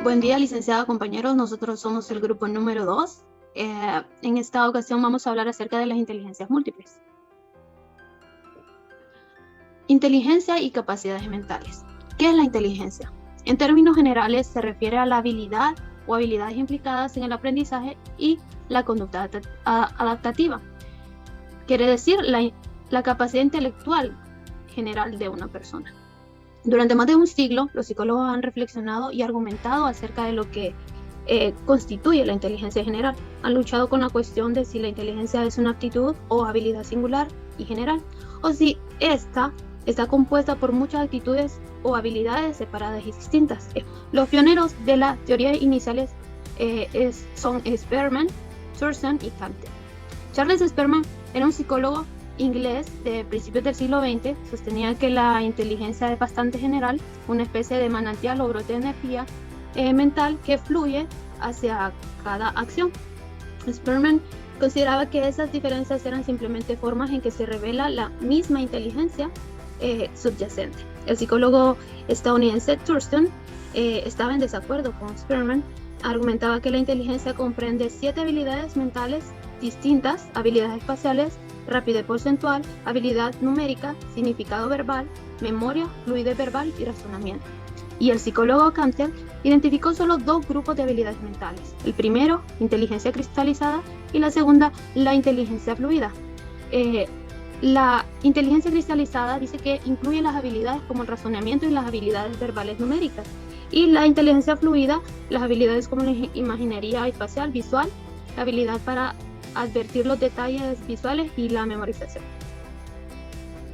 Buen día, licenciada, compañeros. Nosotros somos el grupo número 2. En esta ocasión vamos a hablar acerca de las inteligencias múltiples. Inteligencia y capacidades mentales. ¿Qué es la inteligencia? En términos generales, se refiere a la habilidad o habilidades implicadas en el aprendizaje y la conducta adaptativa. Quiere decir la capacidad intelectual general de una persona. Durante más de un siglo, los psicólogos han reflexionado y argumentado acerca de lo que constituye la inteligencia general. Han luchado con la cuestión de si la inteligencia es una aptitud o habilidad singular y general, o si esta está compuesta por muchas actitudes o habilidades separadas y distintas. Los pioneros de las teorías iniciales son Spearman, Thurston y Cantor. Charles Spearman era un psicólogo inglés de principios del siglo XX. Sostenía que la inteligencia es bastante general, una especie de manantial o brote de energía mental que fluye hacia cada acción. Spearman consideraba que esas diferencias eran simplemente formas en que se revela la misma inteligencia subyacente. El psicólogo estadounidense Thurston estaba en desacuerdo con Spearman. Argumentaba que la inteligencia comprende 7 habilidades mentales distintas: habilidades espaciales, rapidez porcentual, habilidad numérica, significado verbal, memoria, fluidez verbal y razonamiento. Y el psicólogo Cantor identificó solo 2 grupos de habilidades mentales. El primero, inteligencia cristalizada, y la segunda, la inteligencia fluida. La inteligencia cristalizada dice que incluye las habilidades como el razonamiento y las habilidades verbales numéricas. Y la inteligencia fluida, las habilidades como la imaginería espacial, visual, la habilidad para advertir los detalles visuales y la memorización.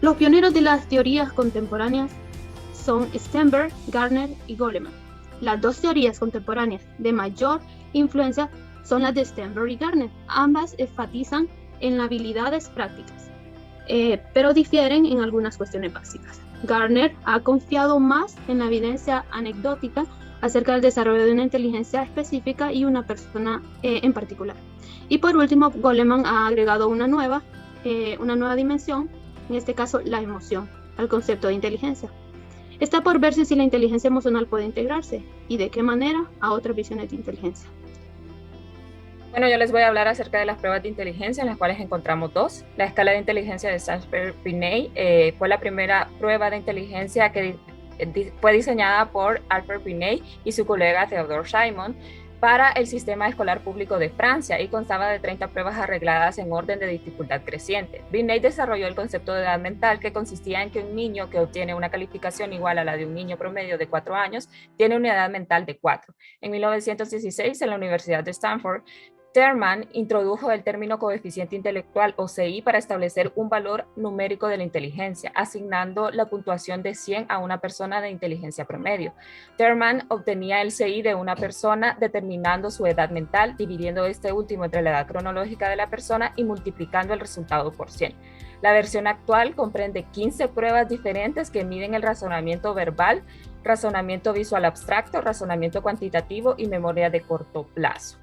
Los pioneros de las teorías contemporáneas son Sternberg, Gardner y Goleman. Las 2 teorías contemporáneas de mayor influencia son las de Sternberg y Gardner. Ambas enfatizan en las habilidades prácticas, pero difieren en algunas cuestiones básicas. Gardner ha confiado más en la evidencia anecdótica acerca del desarrollo de una inteligencia específica y una persona en particular. Y por último, Goleman ha agregado una nueva dimensión, en este caso la emoción, al concepto de inteligencia. Está por verse si la inteligencia emocional puede integrarse y de qué manera a otras visiones de inteligencia. Bueno, yo les voy a hablar acerca de las pruebas de inteligencia, en las cuales encontramos 2. La escala de inteligencia de Salisbury-Binet fue la primera prueba de inteligencia que fue diseñada por Albert Binet y su colega Theodore Simon para el sistema escolar público de Francia y constaba de 30 pruebas arregladas en orden de dificultad creciente. Binet desarrolló el concepto de edad mental, que consistía en que un niño que obtiene una calificación igual a la de un niño promedio de 4 años tiene una edad mental de 4. En 1916, en la Universidad de Stanford, Terman introdujo el término coeficiente intelectual o CI para establecer un valor numérico de la inteligencia, asignando la puntuación de 100 a una persona de inteligencia promedio. Terman obtenía el CI de una persona determinando su edad mental, dividiendo este último entre la edad cronológica de la persona y multiplicando el resultado por 100. La versión actual comprende 15 pruebas diferentes que miden el razonamiento verbal, razonamiento visual abstracto, razonamiento cuantitativo y memoria de corto plazo.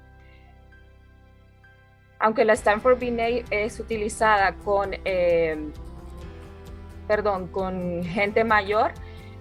Aunque la Stanford Binet es utilizada con gente mayor,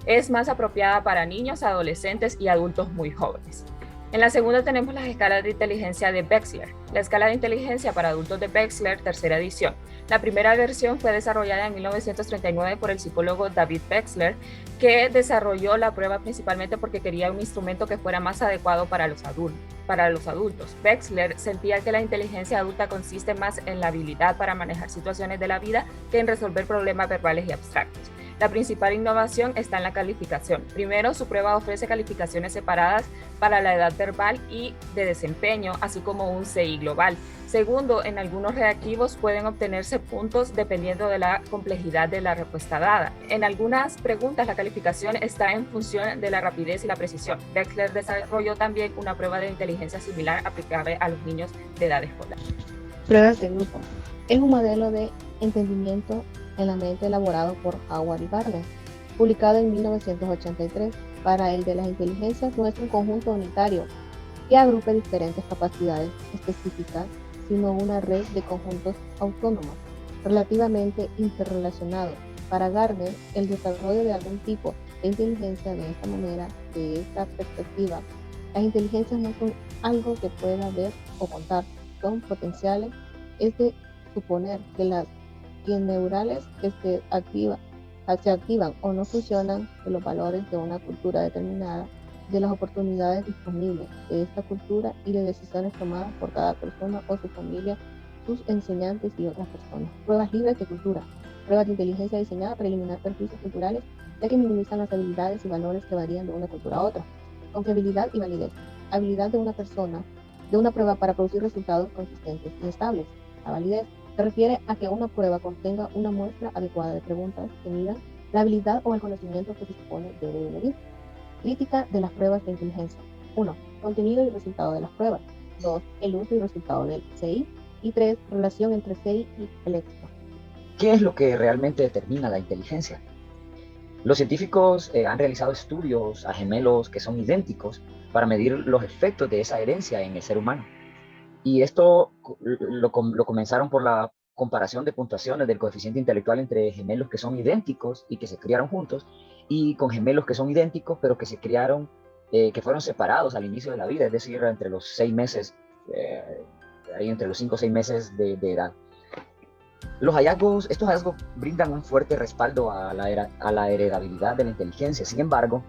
es más apropiada para niños, adolescentes y adultos muy jóvenes. En la segunda tenemos las escalas de inteligencia de Wechsler. La escala de inteligencia para adultos de Wechsler, tercera edición. La primera versión fue desarrollada en 1939 por el psicólogo David Wechsler, que desarrolló la prueba principalmente porque quería un instrumento que fuera más adecuado para los adultos. Wechsler sentía que la inteligencia adulta consiste más en la habilidad para manejar situaciones de la vida que en resolver problemas verbales y abstractos. La principal innovación está en la calificación. Primero, su prueba ofrece calificaciones separadas para la edad verbal y de desempeño, así como un CI global. Segundo, en algunos reactivos pueden obtenerse puntos dependiendo de la complejidad de la respuesta dada. En algunas preguntas, la calificación está en función de la rapidez y la precisión. Wechsler desarrolló también una prueba de inteligencia similar aplicable a los niños de edad escolar. Pruebas de grupo. Es un modelo de entendimiento en la mente elaborado por Howard y Gardner, publicado en 1983. Para el de las inteligencias no es un conjunto unitario que agrupe diferentes capacidades específicas, sino una red de conjuntos autónomos, relativamente interrelacionados. Para Gardner, el desarrollo de algún tipo de inteligencia de esta manera, de esta perspectiva, Las inteligencias no son algo que pueda ver o contar, son potenciales. Es de suponer que las redes neurales que se activan o no funcionan de los valores de una cultura determinada, de las oportunidades disponibles de esta cultura y de decisiones tomadas por cada persona o su familia, sus enseñantes y otras personas. Pruebas libres de cultura. Pruebas de inteligencia diseñadas para eliminar perjuicios culturales, ya que minimizan las habilidades y valores que varían de una cultura a otra. Confiabilidad y validez. Habilidad de una persona, de una prueba para producir resultados consistentes y estables. La validez se refiere a que una prueba contenga una muestra adecuada de preguntas que midan la habilidad o el conocimiento que se supone debe de medir. Crítica de las pruebas de inteligencia. 1. Contenido y resultado de las pruebas. 2. El uso y resultado del CI. Y 3. Relación entre CI y el éxito. ¿Qué es lo que realmente determina la inteligencia? Los científicos han realizado estudios a gemelos que son idénticos para medir los efectos de esa herencia en el ser humano. Y esto lo comenzaron por la comparación de puntuaciones del coeficiente intelectual entre gemelos que son idénticos y que se criaron juntos, y con gemelos que son idénticos pero que se criaron, que fueron separados al inicio de la vida, es decir, entre los 6 meses, ahí entre los 5 o 6 meses de edad. Estos hallazgos brindan un fuerte respaldo a la heredabilidad de la inteligencia. Sin embargo,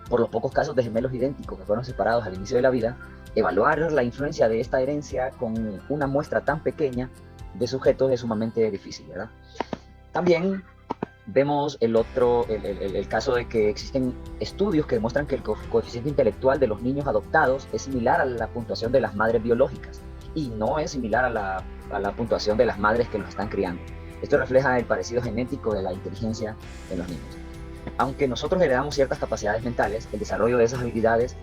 por los pocos casos de gemelos idénticos que fueron separados al inicio de la vida, evaluar la influencia de esta herencia con una muestra tan pequeña de sujetos es sumamente difícil, ¿verdad? También vemos el caso de que existen estudios que demuestran que el coeficiente intelectual de los niños adoptados es similar a la puntuación de las madres biológicas y no es similar a la puntuación de las madres que los están criando. Esto refleja el parecido genético de la inteligencia en los niños. Aunque nosotros heredamos ciertas capacidades mentales, el desarrollo de esas habilidades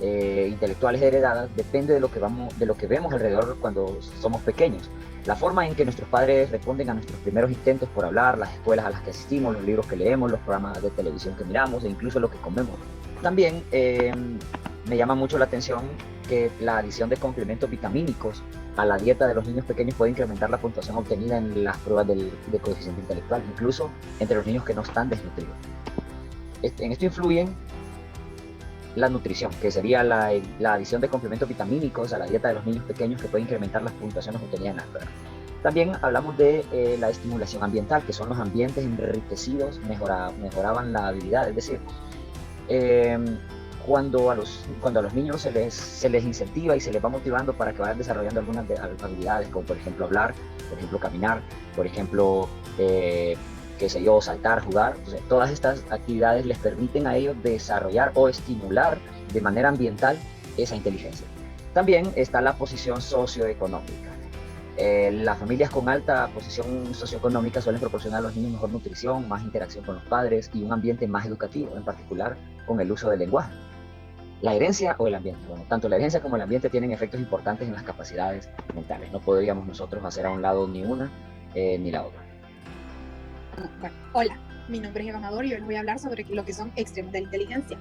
intelectuales heredadas depende de lo que vemos alrededor cuando somos pequeños. La forma en que nuestros padres responden a nuestros primeros intentos por hablar, las escuelas a las que asistimos, los libros que leemos, los programas de televisión que miramos e incluso lo que comemos. También me llama mucho la atención que la adición de complementos vitamínicos a la dieta de los niños pequeños puede incrementar la puntuación obtenida en las pruebas de coeficiente intelectual, incluso entre los niños que no están desnutridos. En esto influyen la nutrición, que sería la adición de complementos vitamínicos a la dieta de los niños pequeños, que puede incrementar las puntuaciones obtenidas en las pruebas. También hablamos de la estimulación ambiental, que son los ambientes enriquecidos, mejoraban la habilidad, es decir, cuando a los niños se les incentiva y se les va motivando para que vayan desarrollando algunas habilidades, como por ejemplo hablar, por ejemplo caminar, por ejemplo saltar, jugar. Entonces, todas estas actividades les permiten a ellos desarrollar o estimular de manera ambiental esa inteligencia. También está la posición socioeconómica. Las familias con alta posición socioeconómica suelen proporcionar a los niños mejor nutrición, más interacción con los padres y un ambiente más educativo, en particular con el uso del lenguaje. La herencia o el ambiente. Bueno, tanto la herencia como el ambiente tienen efectos importantes en las capacidades mentales. No podríamos nosotros hacer a un lado ni una ni la otra. Bueno, hola, mi nombre es Eva Amador y hoy les voy a hablar sobre lo que son extremos de la inteligencia.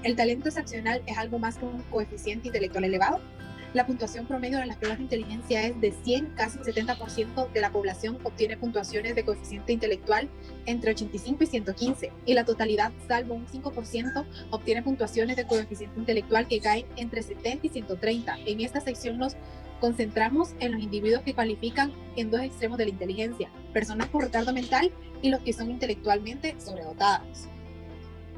El talento excepcional es algo más que un coeficiente intelectual elevado. La puntuación promedio de las pruebas de inteligencia es de 100, casi el 70% de la población obtiene puntuaciones de coeficiente intelectual entre 85 y 115, y la totalidad, salvo un 5%, obtiene puntuaciones de coeficiente intelectual que caen entre 70 y 130. En esta sección nos concentramos en los individuos que califican en dos extremos de la inteligencia, personas con retardo mental y los que son intelectualmente sobredotados.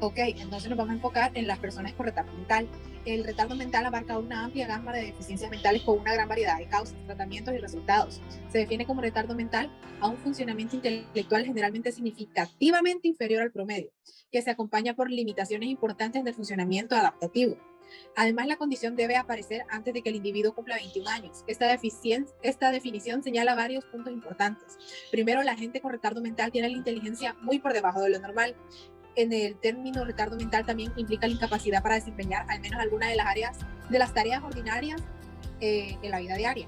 Ok, entonces nos vamos a enfocar en las personas con retardo mental. El retardo mental abarca una amplia gama de deficiencias mentales con una gran variedad de causas, tratamientos y resultados. Se define como retardo mental a un funcionamiento intelectual generalmente significativamente inferior al promedio, que se acompaña por limitaciones importantes del funcionamiento adaptativo. Además, la condición debe aparecer antes de que el individuo cumpla 21 años. Esta definición señala varios puntos importantes. Primero, la gente con retardo mental tiene la inteligencia muy por debajo de lo normal. En el término retardo mental también implica la incapacidad para desempeñar al menos alguna de las tareas ordinarias en la vida diaria.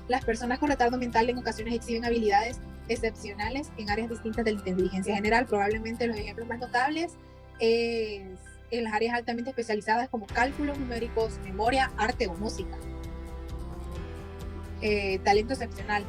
Las personas con retardo mental en ocasiones exhiben habilidades excepcionales en áreas distintas de la inteligencia general. Probablemente los ejemplos más notables es en las áreas altamente especializadas como cálculos numéricos, memoria, arte o música. Talento excepcional.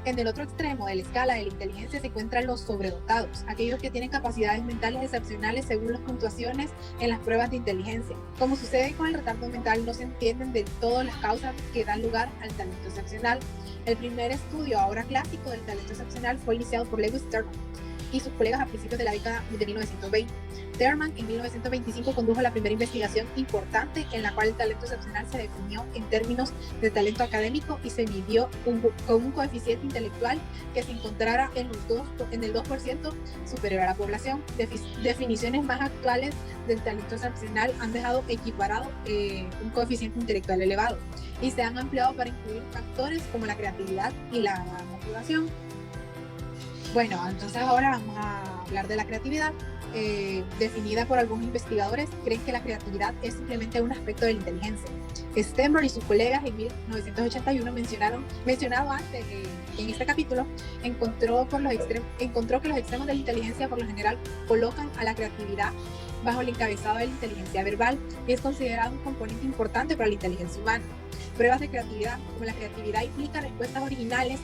En el otro extremo de la escala de la inteligencia se encuentran los sobredotados, aquellos que tienen capacidades mentales excepcionales según las puntuaciones en las pruebas de inteligencia. Como sucede con el retardo mental, no se entienden del todo las causas que dan lugar al talento excepcional. El primer estudio, ahora clásico, del talento excepcional fue iniciado por Lewis Terman y sus colegas a principios de la década de 1920. Terman en 1925 condujo la primera investigación importante en la cual el talento excepcional se definió en términos de talento académico y se midió con un coeficiente intelectual que se encontrara en el 2% superior a la población. Definiciones más actuales del talento excepcional han dejado equiparado un coeficiente intelectual elevado y se han ampliado para incluir factores como la creatividad y la motivación. Bueno, entonces ahora vamos a hablar de la creatividad. Definida por algunos investigadores, creen que la creatividad es simplemente un aspecto de la inteligencia. Stenberg y sus colegas en 1981 mencionado antes en este capítulo, encontró que los extremos de la inteligencia por lo general colocan a la creatividad bajo el encabezado de la inteligencia verbal y es considerado un componente importante para la inteligencia humana. Pruebas de creatividad, como la creatividad implica respuestas originales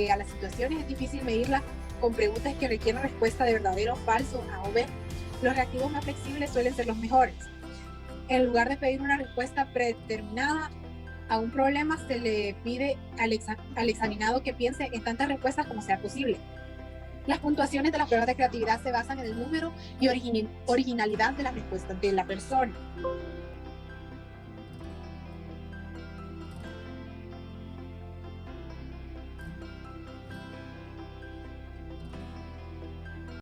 a las situaciones, es difícil medirla con preguntas que requieren respuesta de verdadero o falso, A o B. Los reactivos más flexibles suelen ser los mejores. En lugar de pedir una respuesta predeterminada a un problema, se le pide al examinado que piense en tantas respuestas como sea posible. Las puntuaciones de las pruebas de creatividad se basan en el número y originalidad de las respuestas de la persona.